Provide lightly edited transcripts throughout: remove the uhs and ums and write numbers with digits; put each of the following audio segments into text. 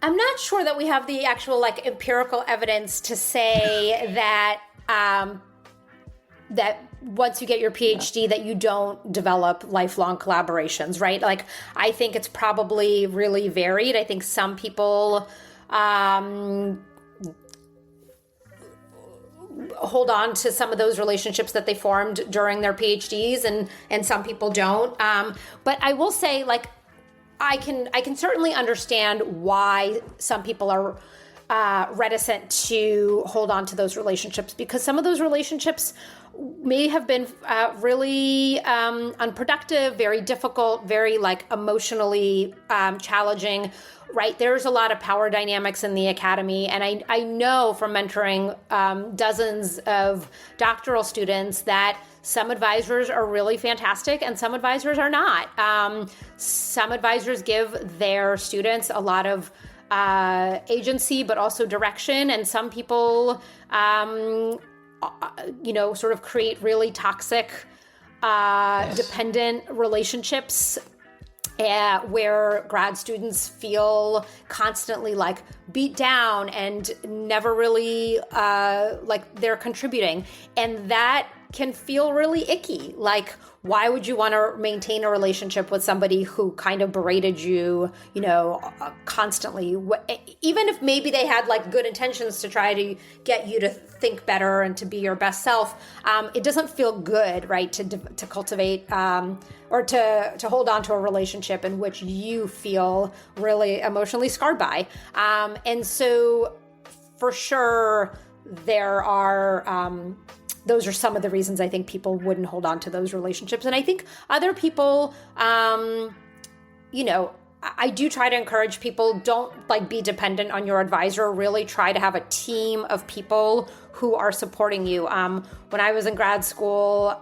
I'm not sure that we have the actual like empirical evidence to say that that once you get your PhD that you don't develop lifelong collaborations, right? Like I think it's probably really varied. I think some people hold on to some of those relationships that they formed during their PhDs, and some people don't. But I will say, like, I can certainly understand why some people are reticent to hold on to those relationships, because some of those relationships may have been really unproductive, very difficult, very like emotionally challenging, right? There's a lot of power dynamics in the academy. And I know from mentoring dozens of doctoral students that some advisors are really fantastic and some advisors are not. Some advisors give their students a lot of agency, but also direction. And some people, sort of create really toxic, dependent relationships where grad students feel constantly like beat down and never really like they're contributing. And that can feel really icky. Like, why would you want to maintain a relationship with somebody who kind of berated you, constantly? Even if maybe they had like good intentions to try to get you to think better and to be your best self, it doesn't feel good, right? To cultivate or to hold on to a relationship in which you feel really emotionally scarred by. And so, for sure, there are. Those are some of the reasons I think people wouldn't hold on to those relationships. And I think other people, I do try to encourage people, don't like be dependent on your advisor. Really try to have a team of people who are supporting you. When I was in grad school,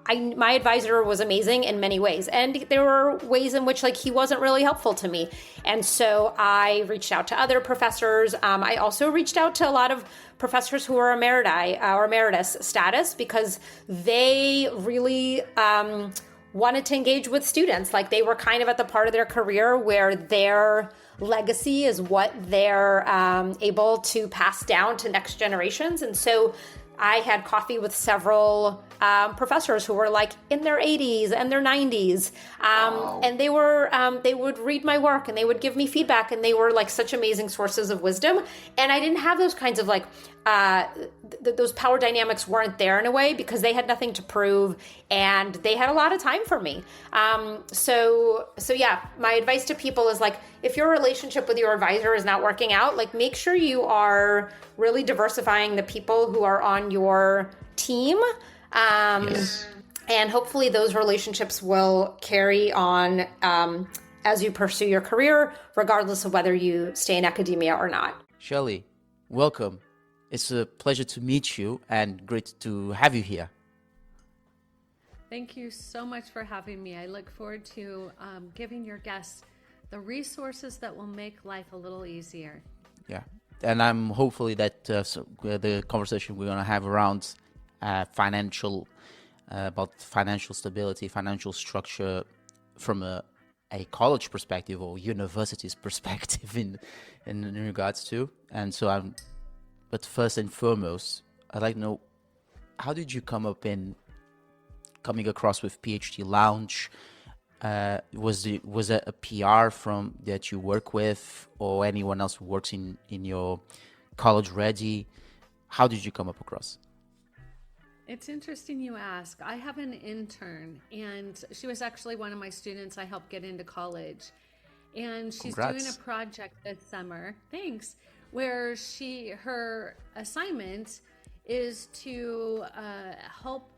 my advisor was amazing in many ways. And there were ways in which like he wasn't really helpful to me. And so I reached out to other professors. I also reached out to a lot of professors who are emeriti or emeritus status, because they really wanted to engage with students. Like they were kind of at the part of their career where their legacy is what they're able to pass down to next generations. And so I had coffee with several professors who were like in their 80s and their 90s. And they would read my work and they would give me feedback, and they were like such amazing sources of wisdom. And I didn't have those kinds of like, those power dynamics weren't there in a way, because they had nothing to prove and they had a lot of time for me. So yeah, my advice to people is like, if your relationship with your advisor is not working out, like make sure you are really diversifying the people who are on your team. Yes. And hopefully those relationships will carry on as you pursue your career, regardless of whether you stay in academia or not. Shellee, welcome. It's a pleasure to meet you and great to have you here. Thank you so much for having me. I look forward to giving your guests the resources that will make life a little easier. Yeah, and I'm hopefully that the conversation we're going to have around about financial stability, financial structure from a college perspective or university's perspective in regards to. And so but first and foremost, I'd like to know, how did you come coming across with PhD Lounge? Was it a PR from that you work with, or anyone else who works in your college ready? How did you come up across? It's interesting you ask. I have an intern, and she was actually one of my students I helped get into college. And she's Congrats. doing a project this summer, thanks, where her assignment is to help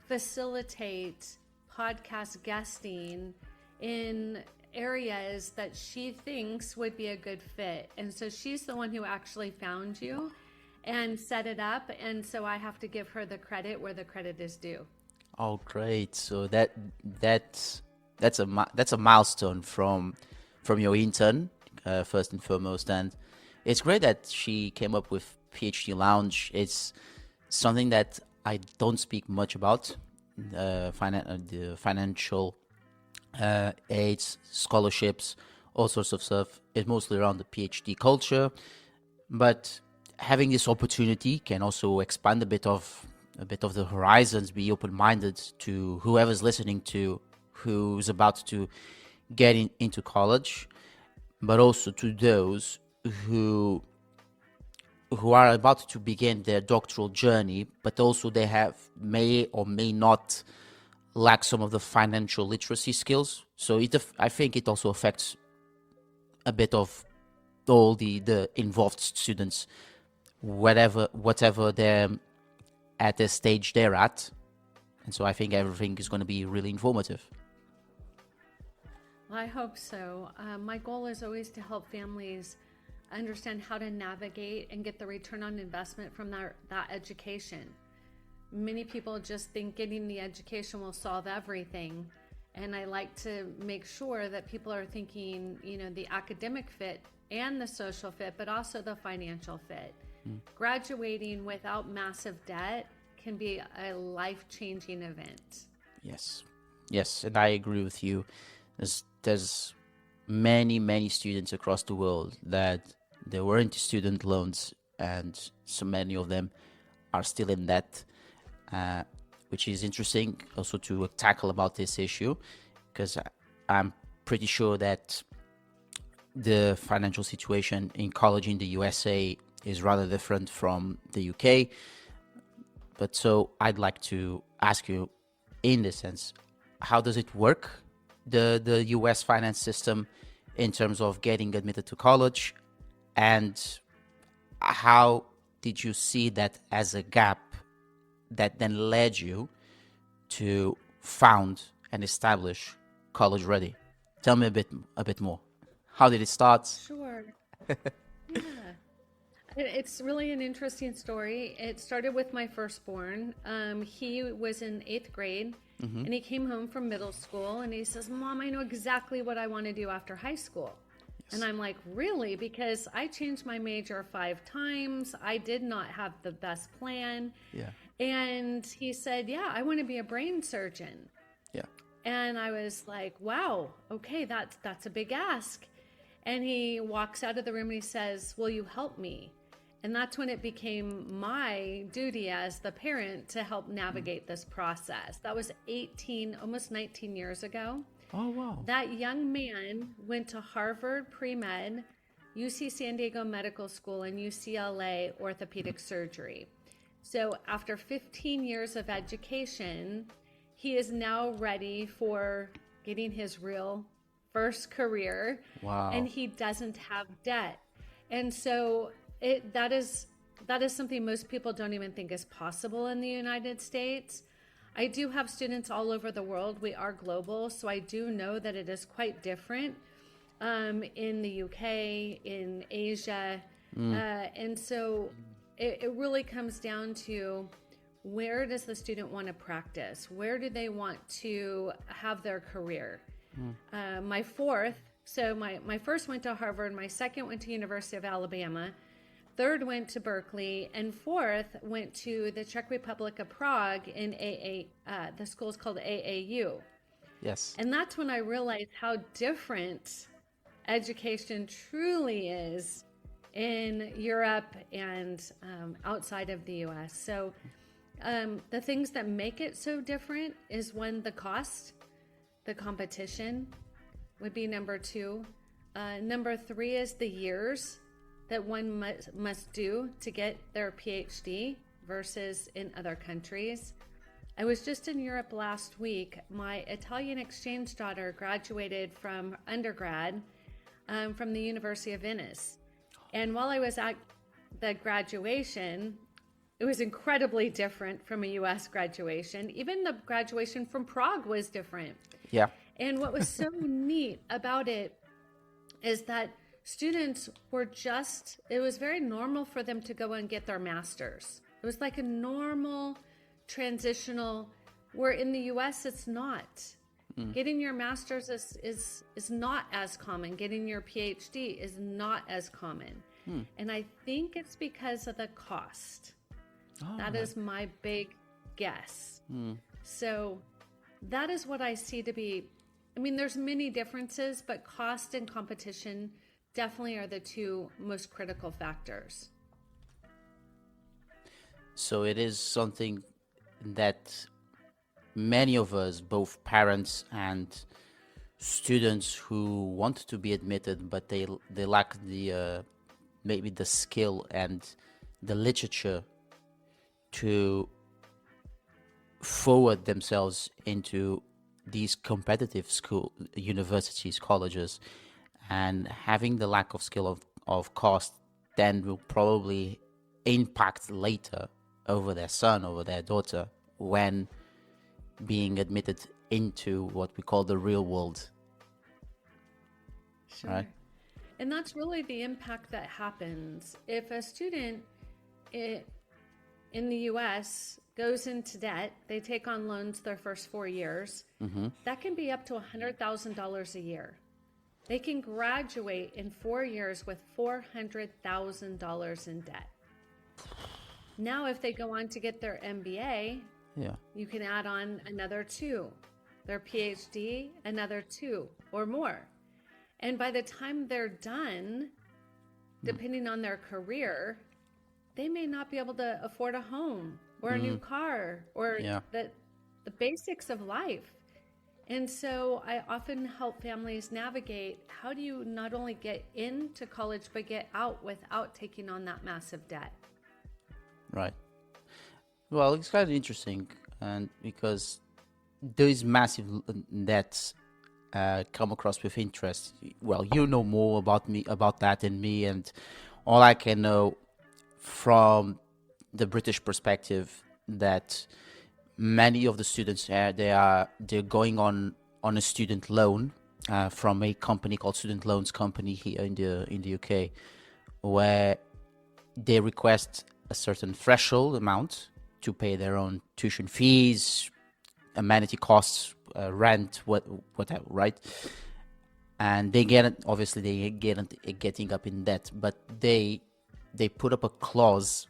facilitate podcast guesting in areas that she thinks would be a good fit. And so she's the one who actually found you and set it up. And so I have to give her the credit where the credit is due. Oh, great! So that's a milestone from your intern, first and foremost, and it's great that she came up with PhD Lounge. It's something that I don't speak much about, the financial aids, scholarships, all sorts of stuff. It's mostly around the PhD culture, but having this opportunity can also expand a bit of the horizons, be open-minded to whoever's listening to who's about to get into college, but also to those who are about to begin their doctoral journey, but also they may or may not lack some of the financial literacy skills. So I think it also affects a bit of all the involved students, whatever they're at the stage they're at. And so I think everything is going to be really informative. I hope so. My goal is always to help families understand how to navigate and get the return on investment from that education. Many people just think getting the education will solve everything. And I like to make sure that people are thinking, the academic fit and the social fit, but also the financial fit. Graduating without massive debt can be a life-changing event. Yes, and I agree with you. There's many students across the world that they were into student loans, and so many of them are still in debt, which is interesting also to tackle about this issue, because I'm pretty sure that the financial situation in college in the USA is rather different from the UK. But so I'd like to ask you, in this sense, how does it work, the US finance system, in terms of getting admitted to college, and how did you see that as a gap that then led you to found and establish College Ready? Tell me a bit more. How did it start? Sure. Yeah. It's really an interesting story. It started with my firstborn. He was in 8th grade, and he came home from middle school, and he says, "Mom, I know exactly what I want to do after high school." Yes. And I'm like, "Really?" Because I changed my major 5 times. I did not have the best plan. Yeah. And he said, "Yeah, I want to be a brain surgeon." Yeah. And I was like, "Wow, okay, that's a big ask." And he walks out of the room and he says, "Will you help me?" And that's when it became my duty as the parent to help navigate this process. That was 18, almost 19 years ago. Oh, wow. That young man went to Harvard Pre-Med, UC San Diego Medical School, and UCLA Orthopedic Surgery. So after 15 years of education, he is now ready for getting his real first career. Wow. And he doesn't have debt. And so that is something most people don't even think is possible in the United States. I do have students all over the world. We are global, so I do know that it is quite different in the UK, in Asia. And so it really comes down to, where does the student want to practice? Where do they want to have their career? My first went to Harvard, my second went to University of Alabama, third went to Berkeley, and fourth went to the Czech Republic of Prague in the school's called AAU. Yes. And that's when I realized how different education truly is in Europe and outside of the US. So the things that make it so different is, one, the cost, the competition would be number 2. Number 3 is the years that one must do to get their PhD versus in other countries. I was just in Europe last week. My Italian exchange daughter graduated from undergrad from the University of Venice. And while I was at the graduation, it was incredibly different from a US graduation. Even the graduation from Prague was different. Yeah. And what was so neat about it is that students were it was very normal for them to go and get their master's. It was like a normal transitional, where in the US it's not. Getting your master's is not as common. Getting your PhD is not as common. And I think it's because of the cost. That is my big guess. So that is what I see to be I mean, there's many differences, but cost and competition definitely are the two most critical factors. So it is something that many of us, both parents and students who want to be admitted, but they lack the maybe the skill and the literature to forward themselves into these competitive universities, colleges, and having the lack of skill of cost then will probably impact later over their son, over their daughter, when being admitted into what we call the real world. Sure. Right? And that's really the impact that happens. If a student in the US goes into debt, they take on loans their first 4 years, that can be up to $100,000 a year. They can graduate in 4 years with $400,000 in debt. Now, if they go on to get their MBA, you can add on another 2. Their PhD, another 2 or more. And by the time they're done, depending on their career, they may not be able to afford a home or a new car or the basics of life. And so I often help families navigate, how do you not only get into college, but get out without taking on that massive debt? Right. Well, it's kind of interesting, and because those massive debts come across with interest. Well, you know more about that than me, and all I can know from the British perspective that many of the students they're going on a student loan from a company called Student Loans Company here in the UK, where they request a certain threshold amount to pay their own tuition fees, amenity costs, rent, whatever, right? And they get it. Obviously, they get getting up in debt, but they put up a clause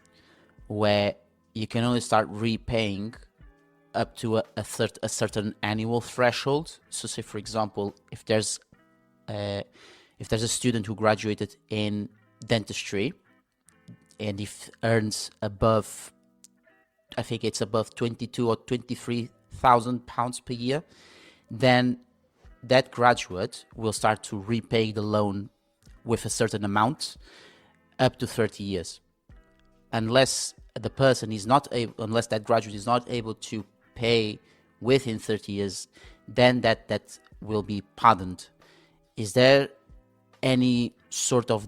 where you can only start repaying up to a certain annual threshold. So, say for example, if there's a student who graduated in dentistry and if earns above, I think it's above 22 or 23,000 pounds per year, then that graduate will start to repay the loan with a certain amount up to 30 years. Unless the person is not able, unless that graduate is not able to pay within 30 years, then that will be pardoned. Is there any sort of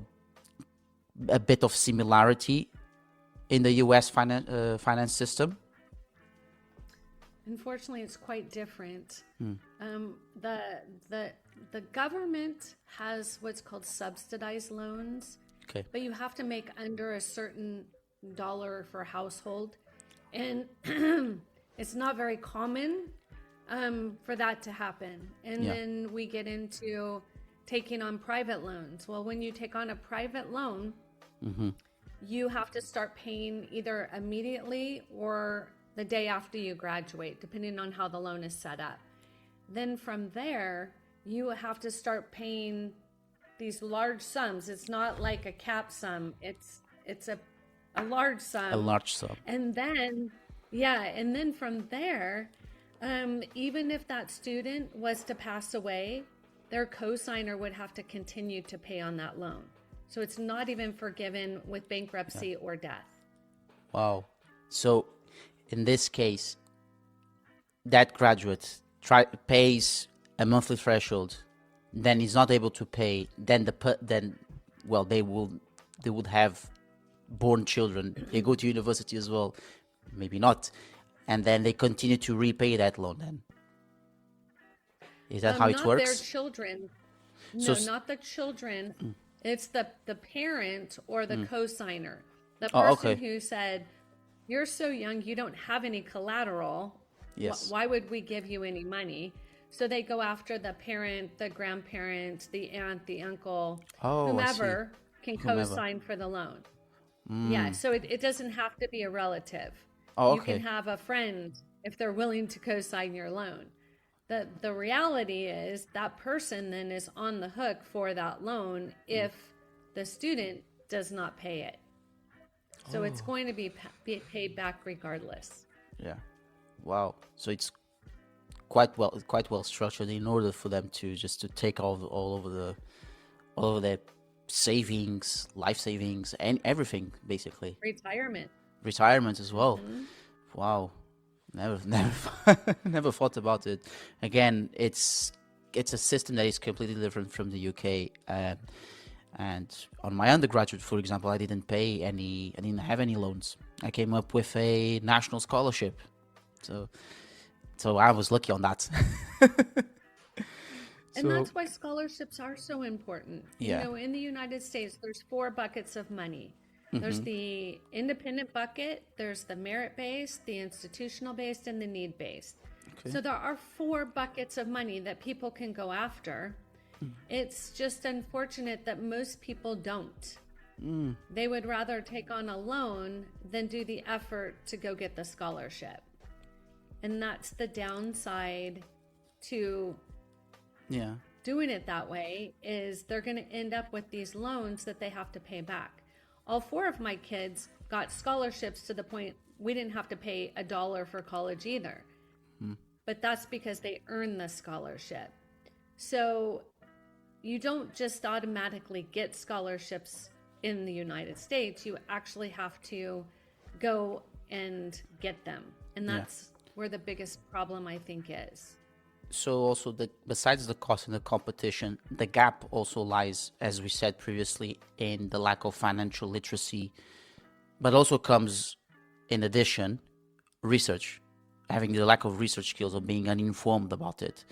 a bit of similarity in the US finance system? Unfortunately, it's quite different. The government has what's called subsidized loans, Okay. but you have to make under a certain dollar for household, and it's not very common for that to happen. And then we get into taking on private loans. Well, when you take on a private loan, you have to start paying either immediately or the day after you graduate, depending on how the loan is set up. Then from there, you have to start paying these large sums. It's not like a cap sum. It's a large sum. A large sum. And then, and then from there, even if that student was to pass away, their cosigner would have to continue to pay on that loan. So it's not even forgiven with bankruptcy or death. Wow. So in this case, that graduate pays a monthly threshold, then he's not able to pay, then they would have born children. They go to university as well, maybe not, and then they continue to repay that loan. Then is that how it works? Not their children. No, not the children. It's the parent or the cosigner. The person who said, "You're so young, you don't have any collateral. Yes. Why would we give you any money?" So they go after the parent, the grandparent, the aunt, the uncle, whomever can co-sign for the loan. Yeah, so it doesn't have to be a relative. You can have a friend if they're willing to co-sign your loan. the reality is that person then is on the hook for that loan if the student does not pay it. So it's going to be paid back regardless. Yeah. Wow. So it's quite well structured in order for them to take all over their savings, life savings, and everything basically. Retirement as well. Mm-hmm. Wow. Never thought about it. Again, it's a system that is completely different from the UK. And on my undergraduate, for example, I didn't have any loans. I came up with a national scholarship. So I was lucky on that. And that's why scholarships are so important. Yeah. You know, in the United States, there's 4 buckets of money. There's the independent bucket, there's the merit-based, the institutional-based, and the need-based. Okay. So there are 4 buckets of money that people can go after. It's just unfortunate that most people don't. They would rather take on a loan than do the effort to go get the scholarship. And that's the downside to doing it that way, is they're going to end up with these loans that they have to pay back. All 4 of my kids got scholarships to the point we didn't have to pay $1 for college either. But that's because they earned the scholarship. So you don't just automatically get scholarships in the United States. You actually have to go and get them. And that's where the biggest problem, I think, is. So also, besides the cost and the competition, the gap also lies, as we said previously, in the lack of financial literacy, but also comes, in addition, research, having the lack of research skills or being uninformed about it.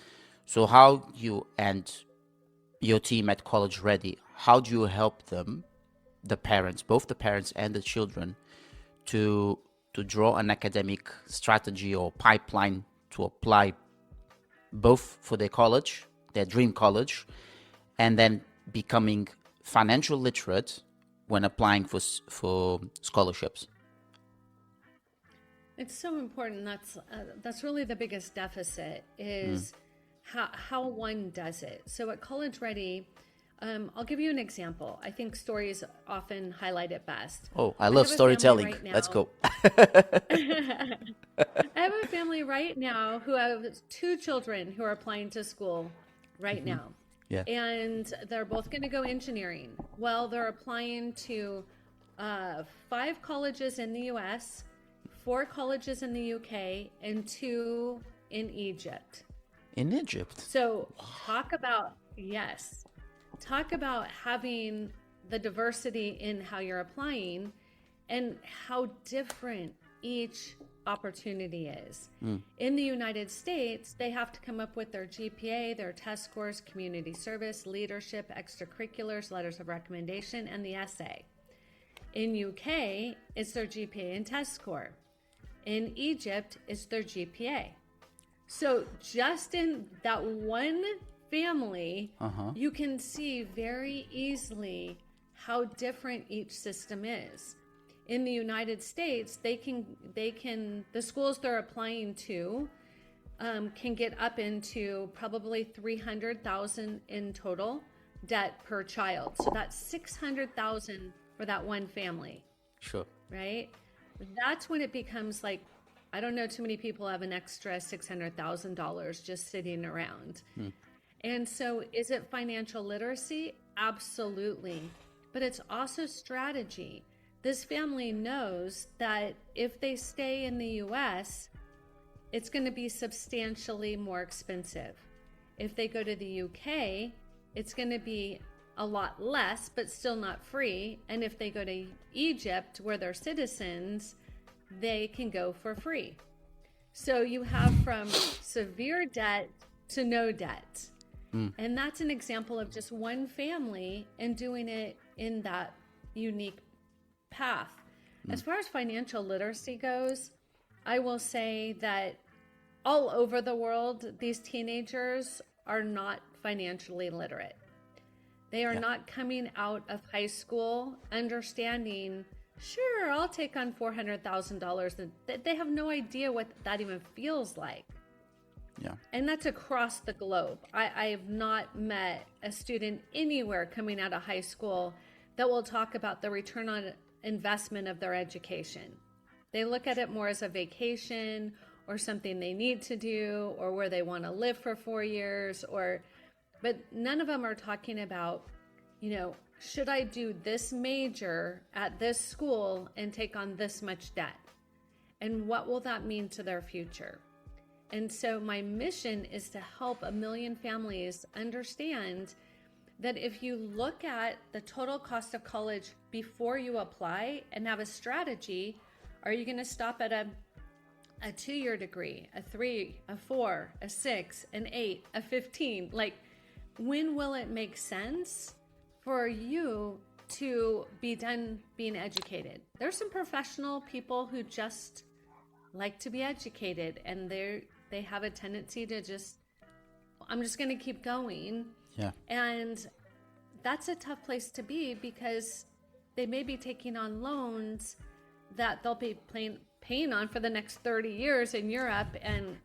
So how you and your team at College Ready, how do you help them, the parents, both the parents and the children, to draw an academic strategy or pipeline to apply both for their college, their dream college, and then becoming financial literate when applying for scholarships? It's so important. That's really the biggest deficit, is how one does it. So at College Ready, I'll give you an example. I think stories often highlight it best. Oh, I love storytelling. Let's go. I have a family right now who have 2 children who are applying to school right now. Yeah. And they're both going to go engineering. Well, they're applying to 5 colleges in the US, 4 colleges in the UK, and 2 in Egypt. In Egypt? So talk about having the diversity in how you're applying and how different each opportunity is. In the United States, they have to come up with their GPA, their test scores, community service, leadership, extracurriculars, letters of recommendation, and the essay. In UK, it's their GPA and test score. In Egypt, it's their GPA. So just in that one family, you can see very easily how different each system is. In the United States, the schools they're applying to can get up into probably $300,000 in total debt per child. So that's $600,000 for that one family. Sure. Right? That's when it becomes like, I don't know too many people have an extra $600,000 just sitting around. And so is it financial literacy? Absolutely. But it's also strategy. This family knows that if they stay in the US, it's going to be substantially more expensive. If they go to the UK, it's going to be a lot less, but still not free. And if they go to Egypt, where they're citizens, they can go for free. So you have from severe debt to no debt. And that's an example of just one family and doing it in that unique path. As far as financial literacy goes, I will say that all over the world, these teenagers are not financially literate. They are not coming out of high school understanding, sure, I'll take on $400,000. They have no idea what that even feels like. Yeah. And that's across the globe. I have not met a student anywhere coming out of high school that will talk about the return on investment of their education. They look at it more as a vacation or something they need to do or where they want to live for 4 years, but none of them are talking about, should I do this major at this school and take on this much debt? And what will that mean to their future? And so my mission is to help 1 million families understand that if you look at the total cost of college before you apply and have a strategy, are you going to stop at a 2-year degree, a 3, a 4, a 6, an 8, a 15? Like, when will it make sense for you to be done being educated? There's some professional people who just like to be educated, and they have a tendency to I'm just going to keep going. Yeah. And that's a tough place to be because they may be taking on loans that they'll be paying on for the next 30 years in Europe and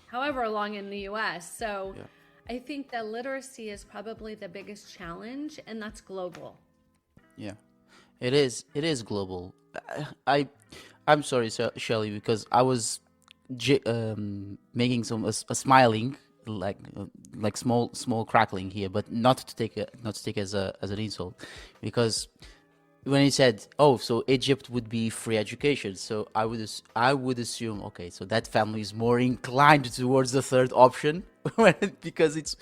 however long in the US. So yeah. I think that literacy is probably the biggest challenge, and that's global. Yeah, it is. It is global. I'm sorry, Shellee, because I was making a smiling, like small crackling here, but not to take as an insult, because when he said, "Oh, so Egypt would be free education," so I would assume, okay, so that family is more inclined towards the third option because it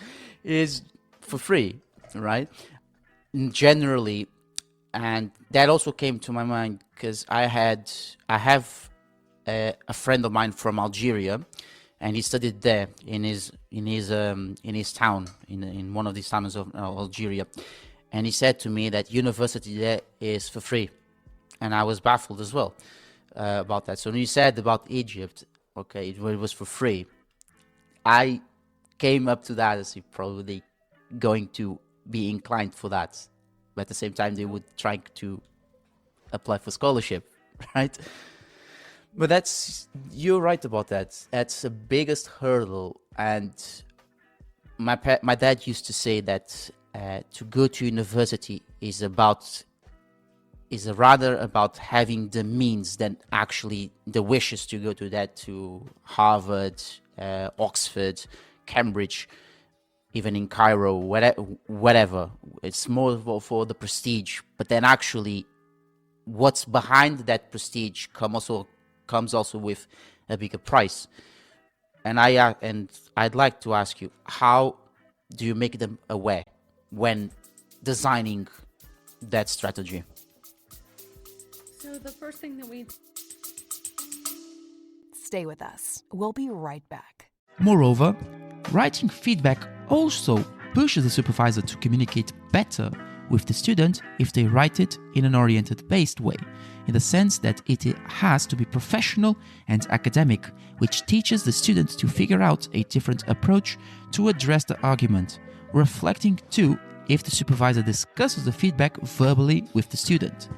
is for free, right? Generally, and that also came to my mind because I have a friend of mine from Algeria, and he studied there in his town, in one of these towns of Algeria. And he said to me that university there is for free. And I was baffled as well about that. So when you said about Egypt, okay, it was for free, I came up to that as probably going to be inclined for that. But at the same time, they would try to apply for scholarship, right? But you're right about that. That's the biggest hurdle. And my dad used to say that to go to university is rather about having the means than actually the wishes to go to Harvard, Oxford, Cambridge, even in Cairo, whatever. It's more for the prestige, but then actually what's behind that prestige comes also with a bigger price. And I'd like to ask you, how do you make them aware when designing that strategy? So the first thing that we... Stay with us. We'll be right back. Moreover, writing feedback also pushes the supervisor to communicate better with the student if they write it in an oriented-based way, in the sense that it has to be professional and academic, which teaches the student to figure out a different approach to address the argument, reflecting too if the supervisor discusses the feedback verbally with the student.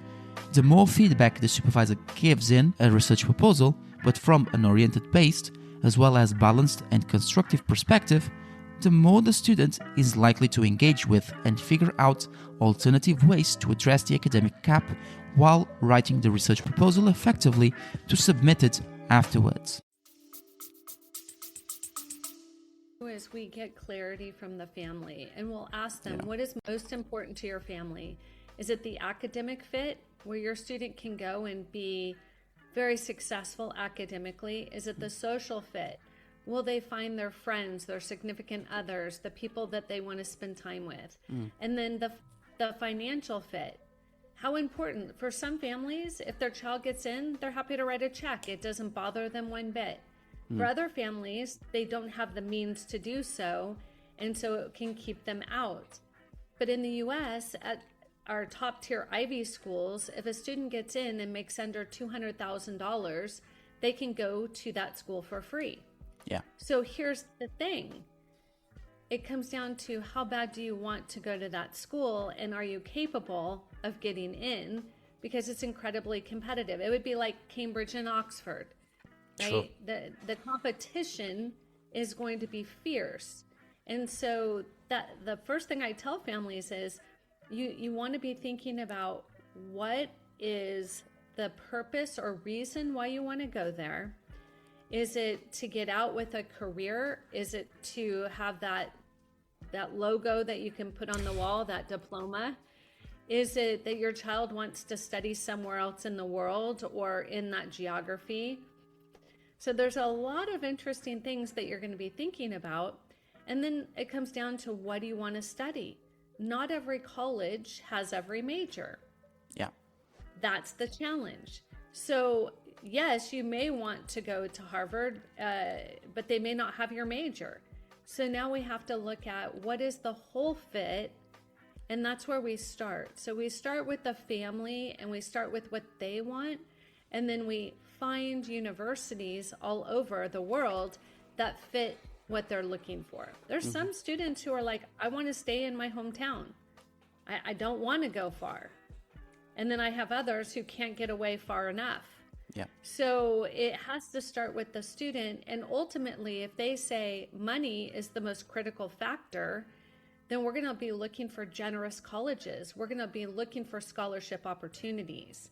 The more feedback the supervisor gives in a research proposal, but from an oriented-based, as well as balanced and constructive perspective, the more the student is likely to engage with and figure out alternative ways to address the academic gap while writing the research proposal effectively to submit it afterwards. Is we get clarity from the family, and we'll ask them, what is most important to your family? Is it the academic fit, where your student can go and be very successful academically? Is it the social fit? Will they find their friends, their significant others, the people that they want to spend time with? And then the financial fit. How important? For some families, if their child gets in, they're happy to write a check. It doesn't bother them one bit. For other families, they don't have the means to do so, and so it can keep them out. But in the US, at our top tier Ivy schools, if a student gets in and makes under $200,000, they can go to that school for free. Yeah. So here's the thing. It comes down to how bad do you want to go to that school, and are you capable of getting in? Because it's incredibly competitive. It would be like Cambridge and Oxford, right? Sure. The competition is going to be fierce. And so that the first thing I tell families is you want to be thinking about what is the purpose or reason why you want to go there. Is it to get out with a career? Is it to have that logo that you can put on the wall, that diploma? Is it that your child wants to study somewhere else in the world or in that geography? So there's a lot of interesting things that you're going to be thinking about. And then it comes down to, what do you want to study? Not every college has every major. Yeah. That's the challenge. So yes, you may want to go to Harvard, but they may not have your major. So now we have to look at what is the whole fit, and that's where we start. So we start with the family, and we start with what they want, and then we find universities all over the world that fit what they're looking for. There's some students who are like, I want to stay in my hometown. I don't want to go far. And then I have others who can't get away far enough. Yeah. So it has to start with the student. And ultimately, if they say money is the most critical factor, then we're going to be looking for generous colleges. We're going to be looking for scholarship opportunities.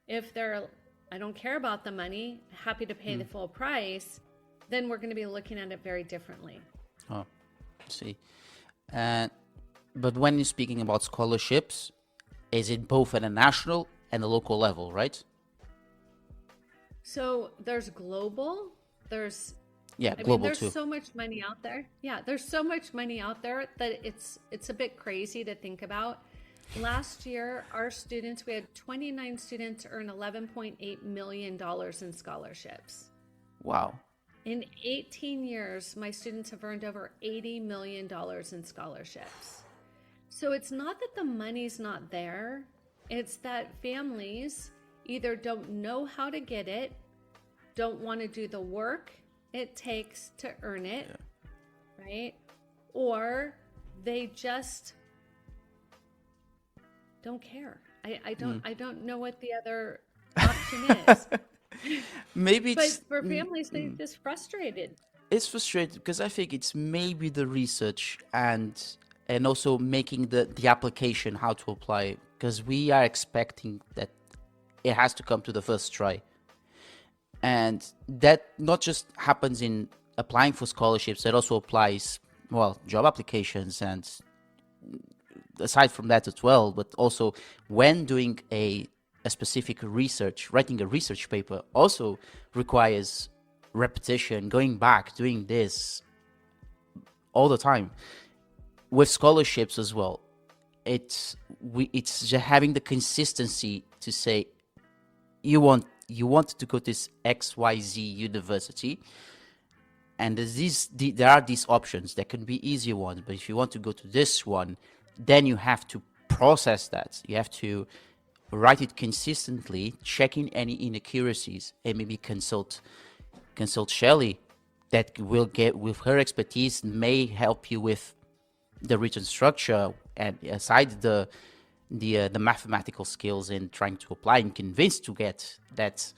If they're, I don't care about the money, happy to pay the full price, then we're going to be looking at it very differently. Oh, I see. But when you're speaking about scholarships, is it both at a national and a local level, right? So there's global, there's global there's too. so much money out there. Yeah, there's so much money out there that it's a bit crazy to think about. Last year, our students, we had 29 students earn $11.8 million in scholarships. Wow. In 18 years, my students have earned over $80 million in scholarships. So it's not that the money's not there. It's that families either don't know how to get it, don't want to do the work it takes to earn it, right? Or they just don't care. I don't know what the other option is. Maybe But it's, for families, they're just frustrated. it's frustrating because I think it's maybe the research and also making the application, how to apply, because we are expecting that it has to come to the first try. And that not just happens in applying for scholarships, that also applies, well, job applications and aside from that as well, but also when doing a specific research, writing a research paper also requires repetition, going back, doing this all the time. With scholarships as well, it's just having the consistency to say you want to go to this XYZ university, and there are these options. There can be easier ones, but if you want to go to this one, then you have to process that. You have to write it consistently, checking any inaccuracies, and maybe consult Shellee, that will get, with her expertise, may help you with the written structure, and aside the mathematical skills in trying to apply and convince to get that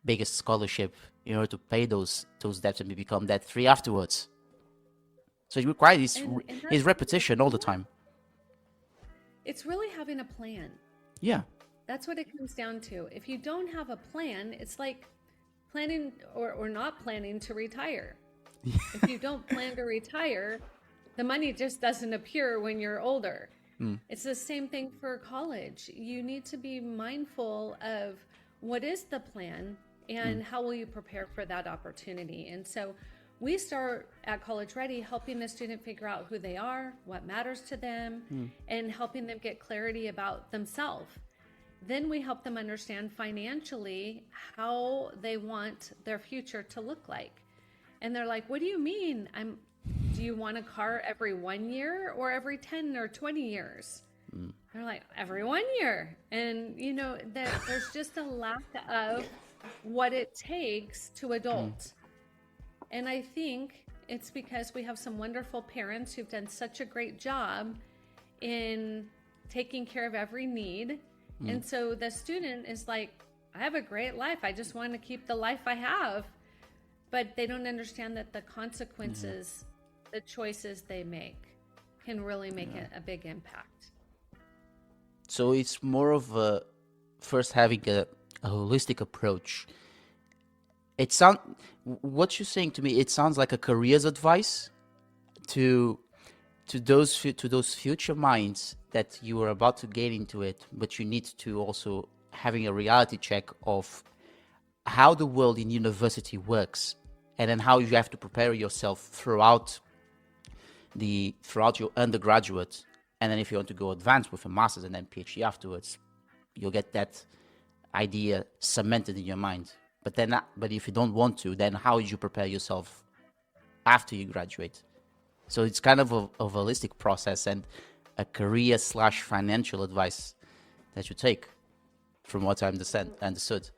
biggest scholarship in order to pay those debts and become debt free afterwards. So it requires his repetition all the time. It's really having a plan. Yeah. That's what it comes down to. If you don't have a plan, it's like planning or not planning to retire. If you don't plan to retire, the money just doesn't appear when you're older. It's the same thing for college. You need to be mindful of what is the plan and how will you prepare for that opportunity. And so we start at College Ready helping the student figure out who they are, what matters to them, and helping them get clarity about themselves. Then we help them understand financially how they want their future to look like. And they're like, what do you mean? Do you want a car every 1 year or every 10 or 20 years? They're like, every 1 year. And, there's just a lack of what it takes to adult. And I think it's because we have some wonderful parents who've done such a great job in taking care of every need. And so the student is like, I have a great life. I just want to keep the life I have. but they don't understand that the consequences, the choices they make can really make a big impact. So it's more of a first having a holistic approach. What you're saying to me, it sounds like a careers advice to those future minds that you are about to get into it, but you need to also having a reality check of how the world in university works, and then how you have to prepare yourself throughout your undergraduate, and then if you want to go advanced with a master's and then PhD afterwards, you'll get that idea cemented in your mind. But if you don't want to, then how do you prepare yourself after you graduate? So it's kind of a holistic process and a career/financial advice that you take, from what I understood.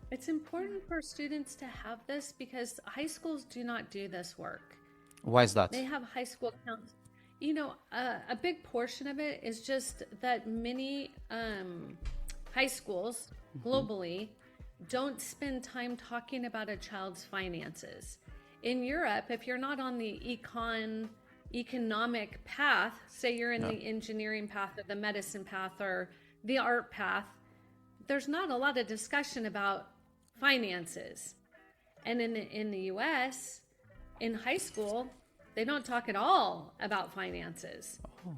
It's important for students to have this because high schools do not do this work. Why is that? They have high school counts. You know, a big portion of it is just that many high schools globally don't spend time talking about a child's finances. In Europe, if you're not on the economic path, say you're in the engineering path or the medicine path or the art path, there's not a lot of discussion about finances. And in the US, in high school, they don't talk at all about finances. Oh.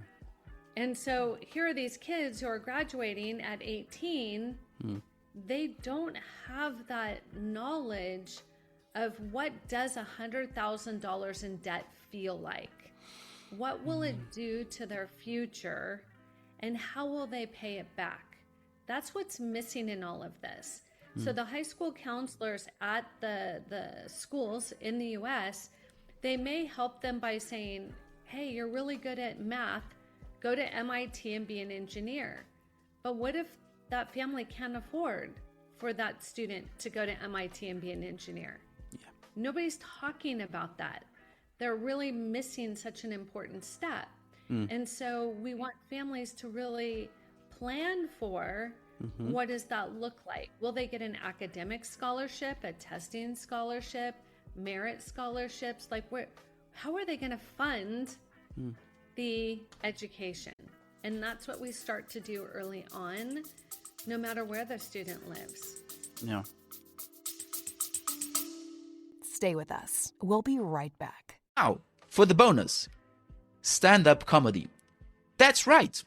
And so here are these kids who are graduating at 18. They don't have that knowledge of what does $100,000 in debt feel like? What will it do to their future? And how will they pay it back? That's what's missing in all of this. So the high school counselors at the schools in the US, they may help them by saying, hey, you're really good at math, go to MIT and be an engineer. But what if that family can't afford for that student to go to MIT and be an engineer? Yeah. Nobody's talking about that. They're really missing such an important step. And so we want families to really plan for what does that look like? Will they get an academic scholarship, a testing scholarship, merit scholarships? Like, how are they going to fund the education? And that's what we start to do early on, no matter where the student lives. Yeah. Stay with us. We'll be right back. Now, for the bonus, stand-up comedy. That's right.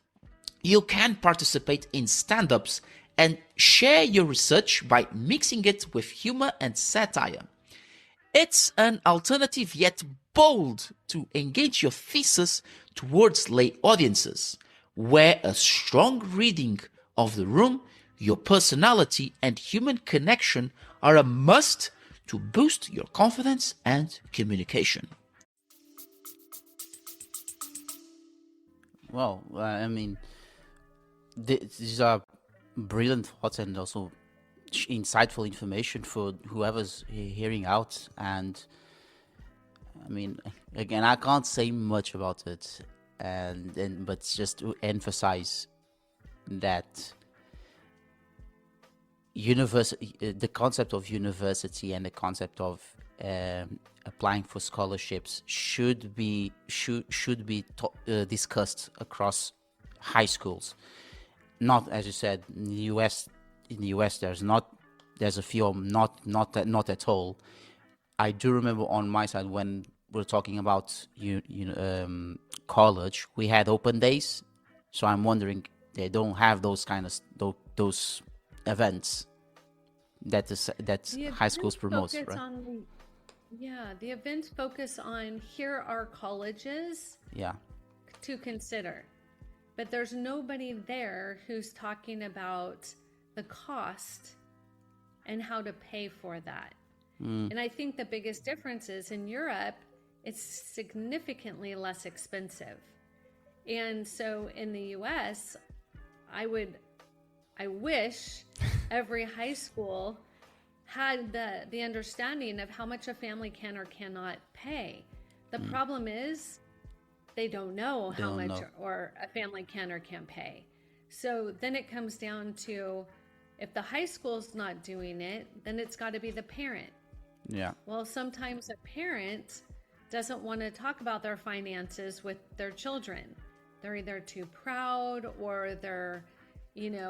You can participate in stand-ups and share your research by mixing it with humor and satire. It's an alternative yet bold to engage your thesis towards lay audiences, where a strong reading of the room, your personality, and human connection are a must to boost your confidence and communication. Well, I mean, these are brilliant thoughts and also insightful information for whoever's hearing out. And I mean, again, I can't say much about it, but just to emphasize that the concept of university and the concept of applying for scholarships should be discussed across high schools. Not, as you said, in the US. There's a few, not at all. I do remember on my side when we're talking about college, we had open days. So I'm wondering, they don't have those kind of those events that high schools promote, right? The events focus on here are colleges to consider. But there's nobody there who's talking about the cost and how to pay for that. And I think the biggest difference is in Europe, it's significantly less expensive. And so in the US, I wish every high school had the understanding of how much a family can or cannot pay. The problem is they don't know how much or a family can or can't pay. So then it comes down to If the high school's not doing it, then it's got to be the parent. Yeah. Well, sometimes a parent doesn't want to talk about their finances with their children. They're either too proud, or they're, they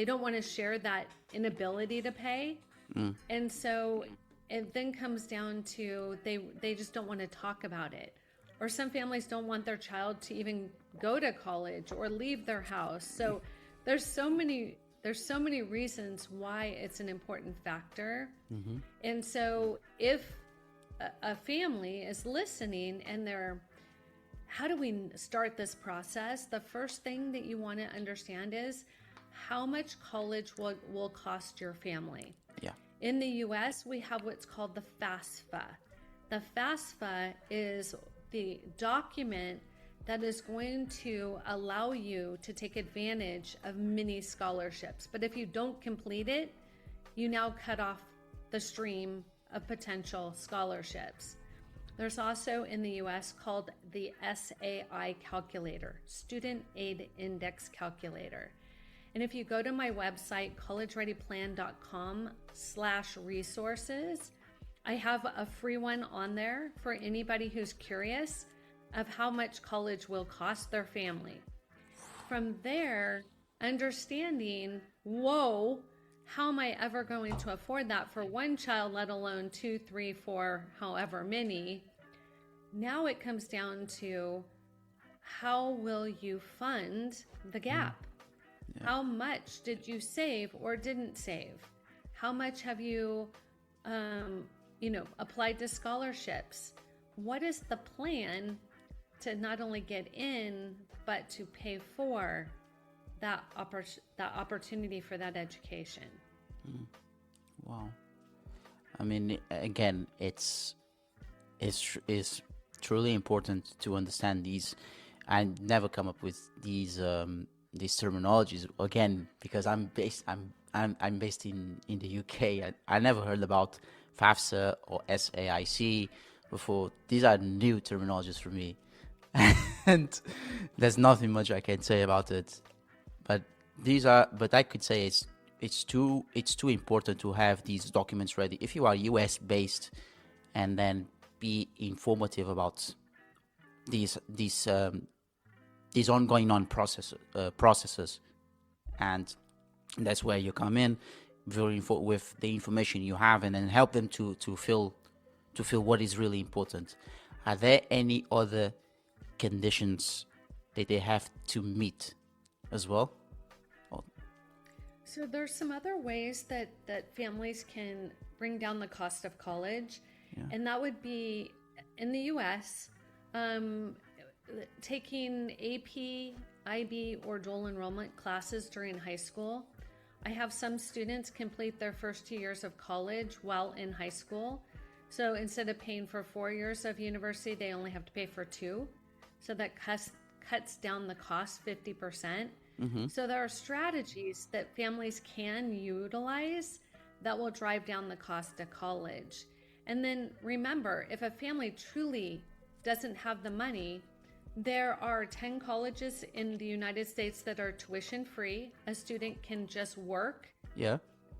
don't want to share that inability to pay. And so it then comes down to they just don't want to talk about it. Or some families don't want their child to even go to college or leave their house. So there's so many reasons why it's an important factor. And so if a family is listening and how do we start this process? The first thing that you want to understand is how much college will cost your family. Yeah. In the US, we have what's called the FAFSA. The FAFSA is the document that is going to allow you to take advantage of many scholarships. But if you don't complete it, you now cut off the stream of potential scholarships. There's also in the US called the SAI calculator, Student Aid Index Calculator. And if you go to my website, collegereadyplan.com/resources, I have a free one on there for anybody who's curious of how much college will cost their family. From there, understanding, how am I ever going to afford that for one child, let alone 2, 3, 4, however many? Now it comes down to how will you fund the gap? Yeah. How much did you save or didn't save? How much have you, applied to scholarships? What is the plan to not only get in, but to pay for that opportunity for that education? Wow. I mean, again, it's truly important to understand these. I never come up with these terminologies again because I'm based in the UK. I never heard about FAFSA or SAIC before. These are new terminologies for me, and there's nothing much I can say about it. But I could say it's too important to have these documents ready if you are US based, and then be informative about these ongoing processes, and that's where you come in with the information you have, and then help them to feel what is really important. Are there any other conditions that they have to meet as well? So there's some other ways that families can bring down the cost of college, and that would be in the US, taking AP, IB, or dual enrollment classes during high school. I have some students complete their first 2 years of college while in high school. So instead of paying for 4 years of university, they only have to pay for 2. So that cuts down the cost 50%. So there are strategies that families can utilize that will drive down the cost of college. And then remember, if a family truly doesn't have the money, there are 10 colleges in the United States that are tuition free. A student can just work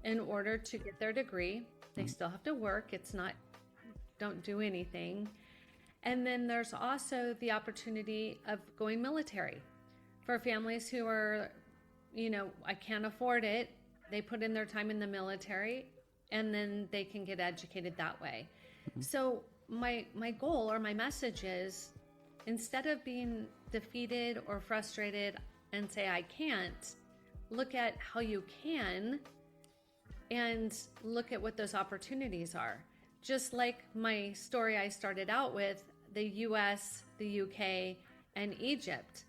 in order to get their degree. They still have to work. It's not, don't do anything. And then there's also the opportunity of going military. For families who are, I can't afford it, they put in their time in the military, and then they can get educated that way. So my goal or my message is, instead of being defeated or frustrated and say, I can't, look at how you can and look at what those opportunities are. Just like my story I started out with, the US, the UK, and Egypt.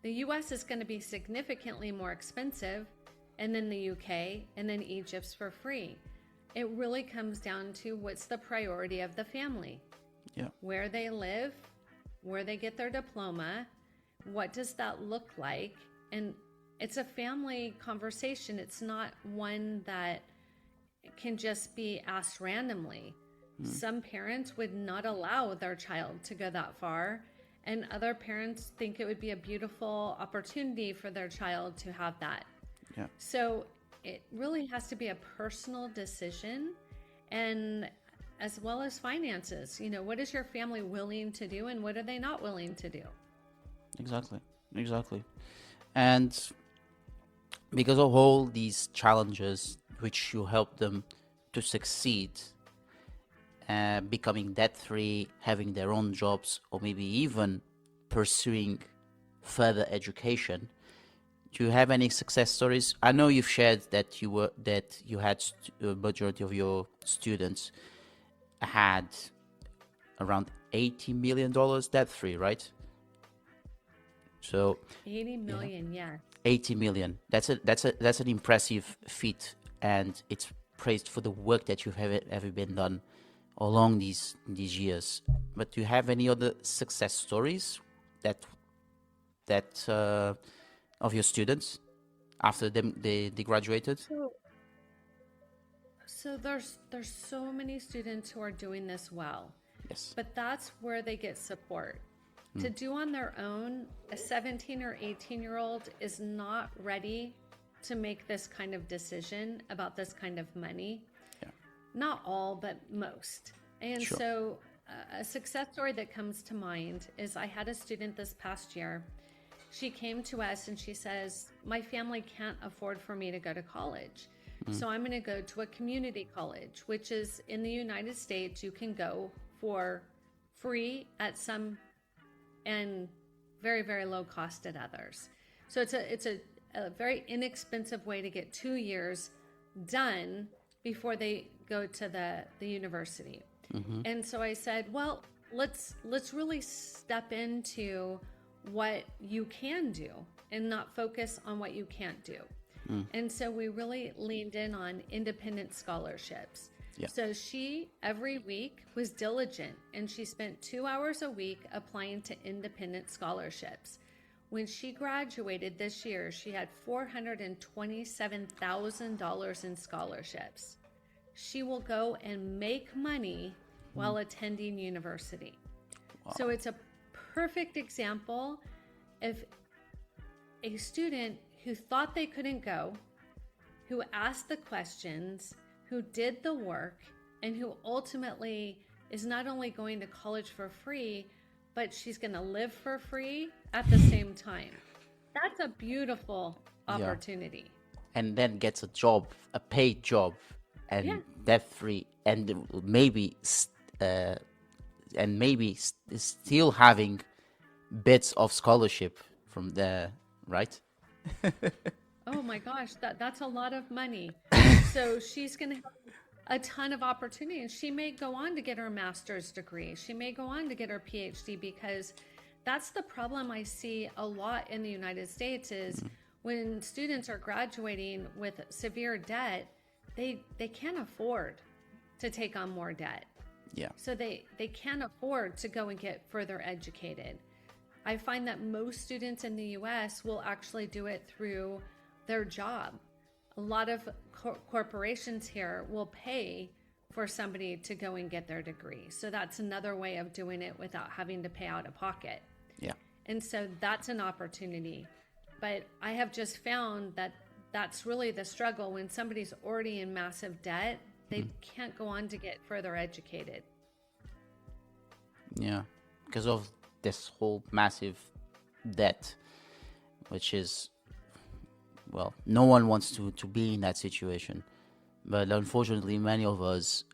The US is going to be significantly more expensive, and then the UK, and then Egypt's for free. It really comes down to what's the priority of the family. Where they live, where they get their diploma, what does that look like? And it's a family conversation. It's not one that can just be asked randomly. Some parents would not allow their child to go that far, And other parents think it would be a beautiful opportunity for their child to have that. Yeah. So it really has to be a personal decision, and as well as finances. What is your family willing to do and what are they not willing to do? Exactly. And because of all these challenges which you help them to succeed, becoming debt-free, having their own jobs, or maybe even pursuing further education, do you have any success stories? I know you've shared that you had a majority of your students had around $80 million debt-free, right? So 80 million, yeah. 80 million. That's an impressive feat, and it's praised for the work that you have ever been done along these years. But do you have any other success stories that of your students after they graduated? So there's so many students who are doing this well. Yes. But that's where they get support. To do on their own, a 17 or 18-year-old is not ready to make this kind of decision about this kind of money. Yeah. Not all, but most. And Sure. so a success story that comes to mind is I had a student this past year. She came to us and she says, my family can't afford for me to go to college. So I'm going to go to a community college, which is in the United States. You can go for free at some and very, very low cost at others. So it's a very inexpensive way to get 2 years done before they go to the university. And so I said, well, let's really step into what you can do and not focus on what you can't do. And so we really leaned in on independent scholarships. Yeah. So she every week was diligent, and she spent 2 hours a week applying to independent scholarships. When she graduated this year, she had $427,000 in scholarships. She will go and make money while attending university. Wow. So it's a perfect example of a student who thought they couldn't go, who asked the questions, who did the work, and who ultimately is not only going to college for free, but she's going to live for free at the same time. That's a beautiful opportunity. And then gets a job, a paid job, and debt-free, and maybe still having bits of scholarship from there, right? Oh my gosh, that's a lot of money. So she's going to have a ton of opportunity, and she may go on to get her master's degree. She may go on to get her PhD, because that's the problem I see a lot in the United States is when students are graduating with severe debt, they can't afford to take on more debt. Yeah. So they can't afford to go and get further educated. I find that most students in the US will actually do it through their job. A lot of corporations here will pay for somebody to go and get their degree. So that's another way of doing it without having to pay out of pocket. Yeah. And so that's an opportunity. But I have just found that that's really the struggle. When somebody's already in massive debt, they can't go on to get further educated. Yeah. Because of this whole massive debt, which is, well, no one wants to be in that situation. But unfortunately, many of us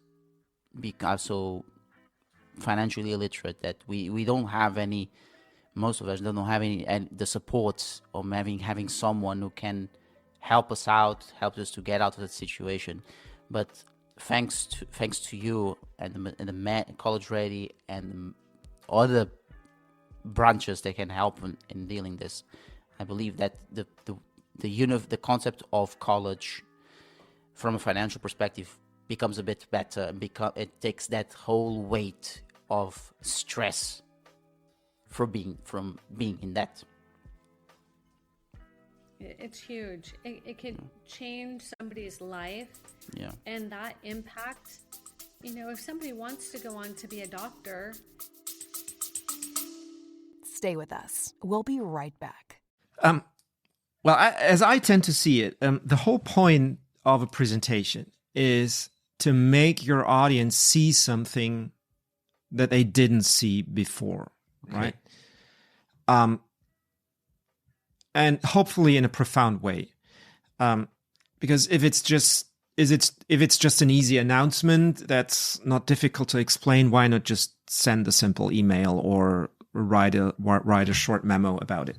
become so financially illiterate that we don't have any, most of us don't have any the support of having someone who can help us out, help us to get out of that situation. But thanks to you and the College Ready and other branches that can help in dealing this, I believe that the concept of college from a financial perspective becomes a bit better, and it takes that whole weight of stress from being in debt. It's huge. It could change somebody's life. Yeah. And that impact, if somebody wants to go on to be a doctor. Stay with us. We'll be right back. As I tend to see it, the whole point of a presentation is to make your audience see something that they didn't see before, right? And hopefully in a profound way, because if it's just an easy announcement that's not difficult to explain, why not just send a simple email or write a short memo about it?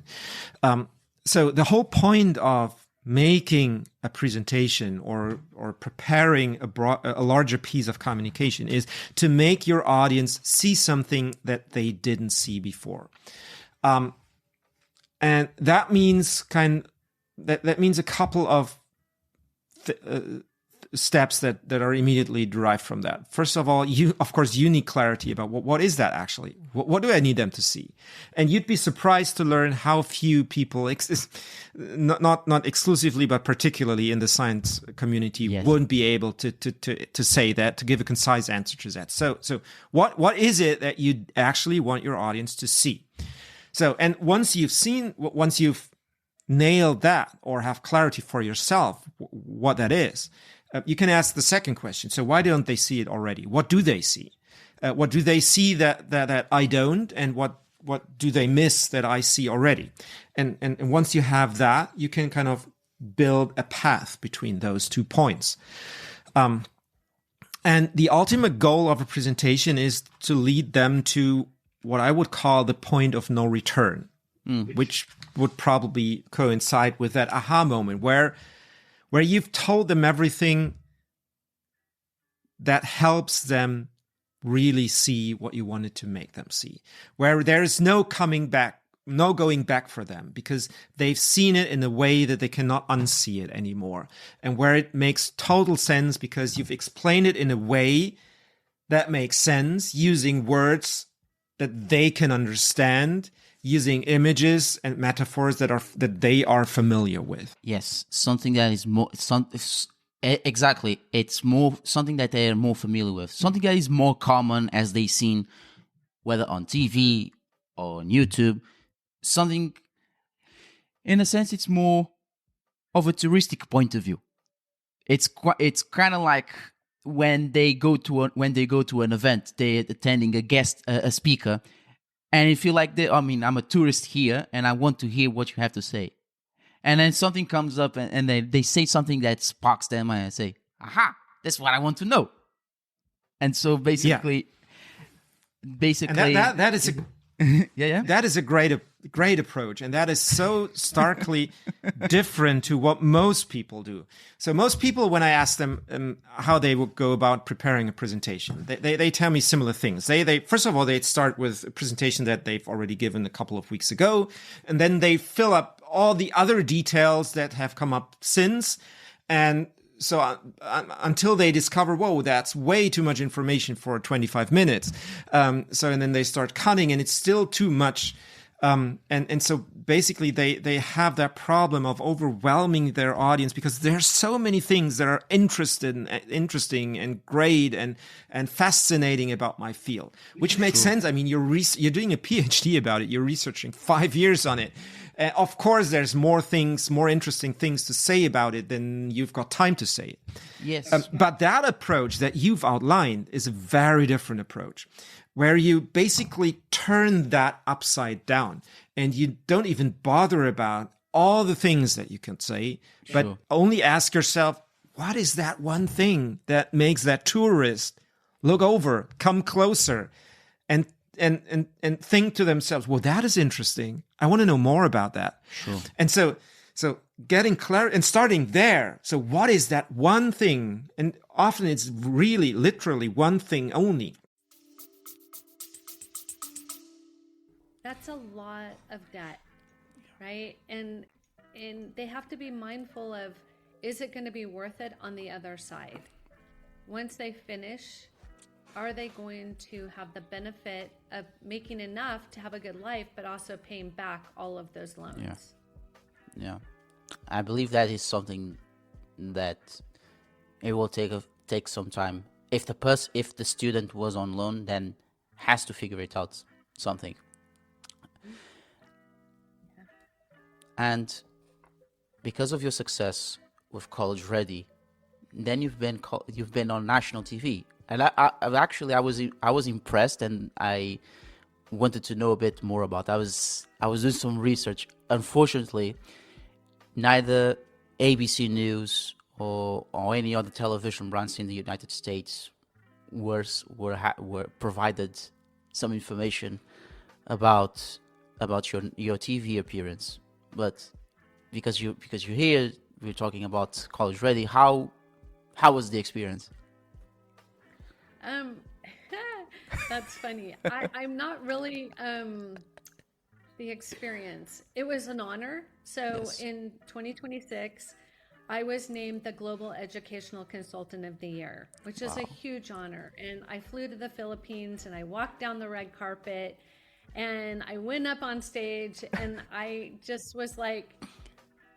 So the whole point of making a presentation or preparing a larger piece of communication is to make your audience see something that they didn't see before. And that means that means a couple of steps that are immediately derived from that. First of all, you need clarity about what is that actually? What do I need them to see? And you'd be surprised to learn how few people, not exclusively, but particularly in the science community, wouldn't be able to say that, to give a concise answer to that. So what is it that you actually want your audience to see? So, and once you've nailed that or have clarity for yourself what that is, you can ask the second question. So why don't they see it already? What do they see? What do they see that I don't? And what do they miss that I see already? And once you have that, you can kind of build a path between those 2 points. And the ultimate goal of a presentation is to lead them to what I would call the point of no return, which would probably coincide with that aha moment where you've told them everything that helps them really see what you wanted to make them see, where there is no going back for them because they've seen it in a way that they cannot unsee it anymore, and where it makes total sense because you've explained it in a way that makes sense using words that they can understand, using images and metaphors that they are familiar with. Yes, something that is more exactly. It's more something that they are more familiar with. Something that is more common as they've seen, whether on TV or on YouTube. Something, in a sense, it's more of a touristic point of view. It's kind of like when they go to an event, they're attending a speaker. And you feel like I'm a tourist here and I want to hear what you have to say. And then something comes up and they say something that sparks them and I say, aha, that's what I want to know. And so basically, and that is that is a great approach. And that is so starkly different to what most people do. So most people, when I ask them how they would go about preparing a presentation, they tell me similar things. They first of all, they start with a presentation that they've already given a couple of weeks ago. And then they fill up all the other details that have come up since. And so until they discover, whoa, that's way too much information for 25 minutes. And then they start cutting and it's still too much. And so basically they have that problem of overwhelming their audience because there are so many things that are interesting and great and fascinating about my field, which makes sense. I mean, you're doing a PhD about it. You're researching 5 years on it. Of course, there's more interesting things to say about it than you've got time to say it. Yes. But that approach that you've outlined is a very different approach, where you basically turn that upside down and you don't even bother about all the things that you can say, but only ask yourself, what is that one thing that makes that tourist look over, come closer, and think to themselves, well, that is interesting. I want to know more about that. Sure. And so getting clarity and starting there. So what is that one thing? And often it's really literally one thing only. That's a lot of debt, right? And they have to be mindful of, is it going to be worth it on the other side? Once they finish, are they going to have the benefit of making enough to have a good life, but also paying back all of those loans? Yeah. I believe that is something that it will take some time. If the student was on loan, then has to figure it out something. And because of your success with College Ready, then you've been on national TV, and I was impressed, and I wanted to know a bit more about. I was doing some research. Unfortunately, neither ABC News or any other television brands in the United States were provided some information about your TV appearance. But because you're here, we're talking about College Ready. How was the experience? That's funny. I'm not really the experience. It was an honor. So Yes. in 2026, I was named the Global Educational Consultant of the Year, which is a huge honor. And I flew to the Philippines and I walked down the red carpet and I went up on stage and I just was like,